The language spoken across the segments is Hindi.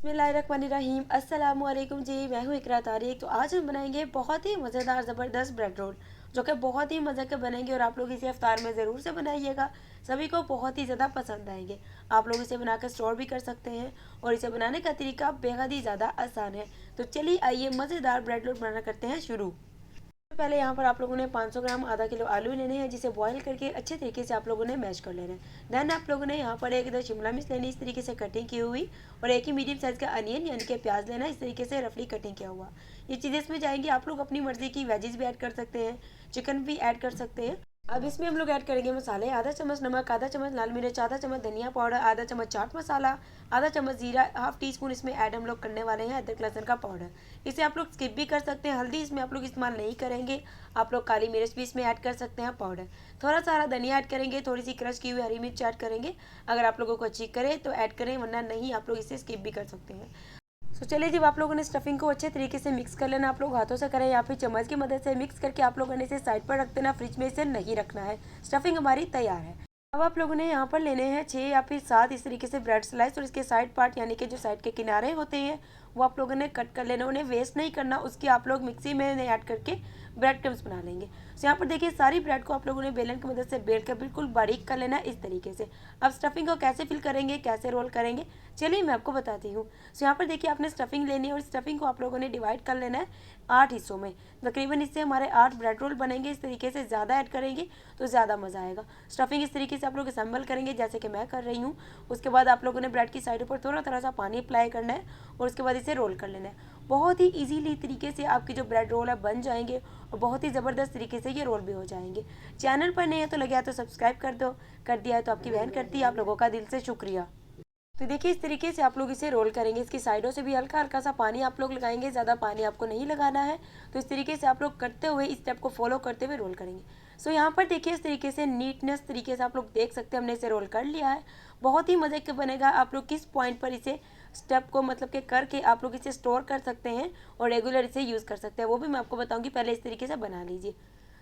बिस्मिल्लाहिर्रहमानिर्रहीम अस्सलामुअलैकुम जी। मैं हूँ इकरा तारिक। तो आज हम बनाएंगे बहुत ही मज़ेदार ज़बरदस्त ब्रेड रोल, जो कि बहुत ही मज़े के बनेंगे और आप लोग इसे इफ्तार में ज़रूर से बनाइएगा। सभी को बहुत ही ज़्यादा पसंद आएंगे। आप लोग इसे बनाकर स्टोर भी कर सकते हैं और इसे बनाने का तरीका बेहद ही ज़्यादा आसान है। तो चलिए आइए मज़ेदार ब्रेड रोल बनाना करते हैं शुरू। पहले यहाँ पर आप लोगों ने 500 ग्राम आधा किलो आलू लेने हैं, जिसे बॉईल करके अच्छे तरीके से आप लोगों ने मैश कर लेना है। देन आप लोगों ने यहाँ पर एक इधर शिमला मिर्च लेनी, इस तरीके से कटिंग की हुई, और एक ही मीडियम साइज़ का अनियन यानी कि प्याज लेना, इस तरीके से रफली कटिंग किया हुआ। ये चीज़ें इसमें जाएंगी। आप लोग अपनी मर्जी की वेजीज भी ऐड कर सकते हैं, चिकन भी ऐड कर सकते हैं। अब इसमें हम लोग ऐड करेंगे मसाले। आधा चम्मच नमक, आधा चम्मच लाल मिर्च, आधा चम्मच धनिया पाउडर, आधा चम्मच चाट मसाला, आधा चम्मच जीरा, हाफ टी स्पून इसमें ऐड हम लोग करने वाले हैं अदरक लहसुन का पाउडर। इसे आप लोग स्किप भी कर सकते हैं। हल्दी इसमें आप लोग इस्तेमाल नहीं करेंगे। आप लोग काली मिर्च भी इसमें ऐड कर सकते हैं पाउडर। थोड़ा सा हरा धनिया ऐड करेंगे, थोड़ी सी क्रश की हुई हरी मिर्च ऐड करेंगे। अगर आप लोगों को अच्छी करे तो ऐड करें, वरना नहीं, आप लोग इसे स्किप भी कर सकते हैं। तो चलिए, जब आप लोगों ने स्टफिंग को अच्छे तरीके से मिक्स कर लेना, आप लोग हाथों से करें या फिर चम्मच की मदद से मिक्स करके आप लोगों ने इसे साइड पर रख देना। फ्रिज में इसे नहीं रखना है। स्टफिंग हमारी तैयार है। अब आप लोगों ने यहाँ पर लेने हैं 6 या फिर 7 इस तरीके से ब्रेड स्लाइस, और इसके साइड पार्ट यानी कि जो साइड के किनारे होते हैं वो आप लोगों ने कट कर लेना। उन्हें वेस्ट नहीं करना, उसकी आप लोग मिक्सी में ऐड करके ब्रेड क्रम्स बना लेंगे। तो यहाँ पर देखिए, सारी ब्रेड को आप लोगों ने बेलन की मदद से बेल कर बिल्कुल बारीक कर लेना है इस तरीके से। अब स्टफिंग को कैसे फिल करेंगे, कैसे रोल करेंगे, चलिए मैं आपको बताती हूँ। तो यहाँ पर देखिए, आपने स्टफिंग लेनी है और स्टफिंग को आप लोगों ने डिवाइड कर लेना है 8 हिस्सों में। तकरीबन इससे हमारे 8 ब्रेड रोल बनेंगे। इस तरीके से ज़्यादा ऐड करेंगे तो ज़्यादा मज़ा आएगा। स्टफिंग इस तरीके से आप लोग असेंबल करेंगे जैसे कि मैं कर रही हूँ। उसके बाद आप लोगों ने ब्रेड की साइडों पर थोड़ा थोड़ा सा पानी अप्लाई करना है और उसके बाद इसे रोल कर लेना है। बहुत ही ईजीली तरीके से आपकी जो ब्रेड रोल है बन जाएंगे और बहुत ही ज़बरदस्त तरीके से ये रोल भी हो जाएंगे। चैनल पर नहीं है तो लगे तो सब्सक्राइब कर दो, कर दिया है तो आपकी बहन करती है। आप लोगों का दिल से शुक्रिया। तो देखिए, इस तरीके से आप लोग इसे रोल करेंगे। इसकी साइडों से भी हल्का हल्का सा पानी आप लोग लगाएंगे, ज़्यादा पानी आपको नहीं लगाना है। तो इस तरीके से आप लोग करते हुए, इस स्टेप को फॉलो करते हुए रोल करेंगे। सो यहाँ पर देखिए, इस तरीके से नीटनेस तरीके से आप लोग देख सकते हैं हमने इसे रोल कर लिया है। बहुत ही मज़े का बनेगा। आप लोग किस पॉइंट पर इसे स्टेप को मतलब कि करके आप लोग इसे स्टोर कर सकते हैं और रेगुलर इसे यूज़ कर सकते हैं, वो भी मैं आपको बताऊँगी। पहले इस तरीके से बना लीजिए।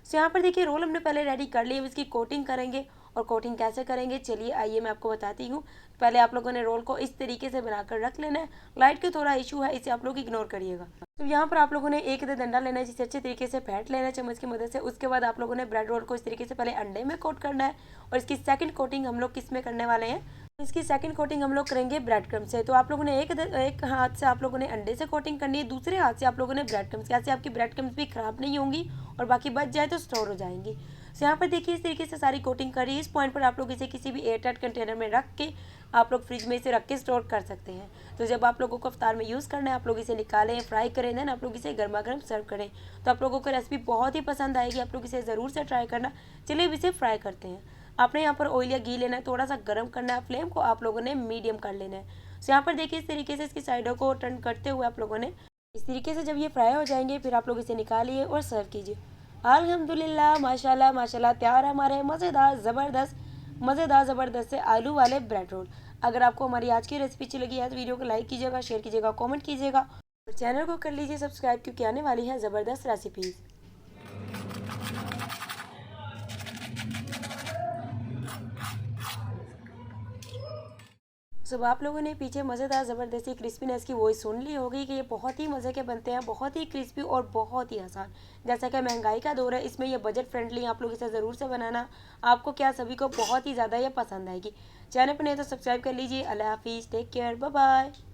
सो यहाँ पर देखिए, रोल हमने पहले रेडी कर लिए। इसकी कोटिंग करेंगे, और कोटिंग कैसे करेंगे चलिए आइए मैं आपको बताती हूँ। पहले आप लोगों ने रोल को इस तरीके से बनाकर रख लेना है। लाइट का थोड़ा इशू है, इसे आप लोग इग्नोर करिएगा। तो यहाँ पर आप लोगों ने एक इधर डंडा लेना है, जिसे अच्छे तरीके से फेंट लेना है चम्मच की मदद से। उसके बाद आप लोगों ने ब्रेड रोल को इस तरीके से पहले अंडे में कोट करना है, और इसकी सेकंड कोटिंग हम लोग किस में करने वाले हैं, इसकी सेकंड कोटिंग हम लोग करेंगे ब्रेड क्रम्ब से। तो आप लोगों ने एक हाथ से आप लोगों ने अंडे से कोटिंग करनी है, दूसरे हाथ से आप लोगों ने ब्रेड क्रम्ब से। ऐसे आपकी ब्रेड क्रम्ब भी खराब नहीं होंगी और बाकी बच जाए तो स्टोर हो जाएंगी। तो यहाँ पर देखिए, इस तरीके से सारी कोटिंग करी। इस पॉइंट पर आप लोग इसे किसी भी एयरटाइट कंटेनर में रख के आप लोग फ्रिज में इसे रख के स्टोर कर सकते हैं। तो जब आप लोगों को अफ्तार में यूज़ करना है, आप लोग इसे निकालें, फ्राई करें, देन आप लोग इसे गर्मा गर्म सर्व करें। तो आप लोगों को रेसिपी बहुत ही पसंद आएगी। आप लोग इसे ज़रूर से ट्राई करना। चलिए अब इसे फ्राई करते हैं। आपने यहाँ पर ऑयल या घी लेना है, थोड़ा सा गर्म करना है, फ्लेम को आप लोगों ने मीडियम कर लेना है। तो यहाँ पर देखिए, इस तरीके से इसकी साइडों को टर्न करते हुए आप लोगों ने इस तरीके से, जब ये फ्राई हो जाएंगे फिर आप लोग इसे निकालिए और सर्व कीजिए। अल्हम्दुलिल्लाह, माशाल्लाह माशाल्लाह, तैयार है हमारे मज़ेदार ज़बरदस्त से आलू वाले ब्रेड रोल। अगर आपको हमारी आज की रेसिपी अच्छी लगी है तो वीडियो को लाइक कीजिएगा, शेयर कीजिएगा, कमेंट कीजिएगा और चैनल को कर लीजिए सब्सक्राइब, क्योंकि आने वाली है ज़बरदस्त रेसिपीज़। सब आप लोगों ने पीछे मज़ेदार ज़बरदस्ती क्रिस्पीनेस की वॉइस सुन ली होगी कि ये बहुत ही मज़े के बनते हैं, बहुत ही क्रिस्पी और बहुत ही आसान। जैसा कि महंगाई का दौर है, इसमें ये बजट फ्रेंडली, आप लोग इसे ज़रूर से बनाना। आपको क्या, सभी को बहुत ही ज़्यादा ये पसंद आएगी। चैनल पर नहीं तो सब्सक्राइब कर लीजिए। अल्लाह हाफिज़, टेक केयर, बाय बाय।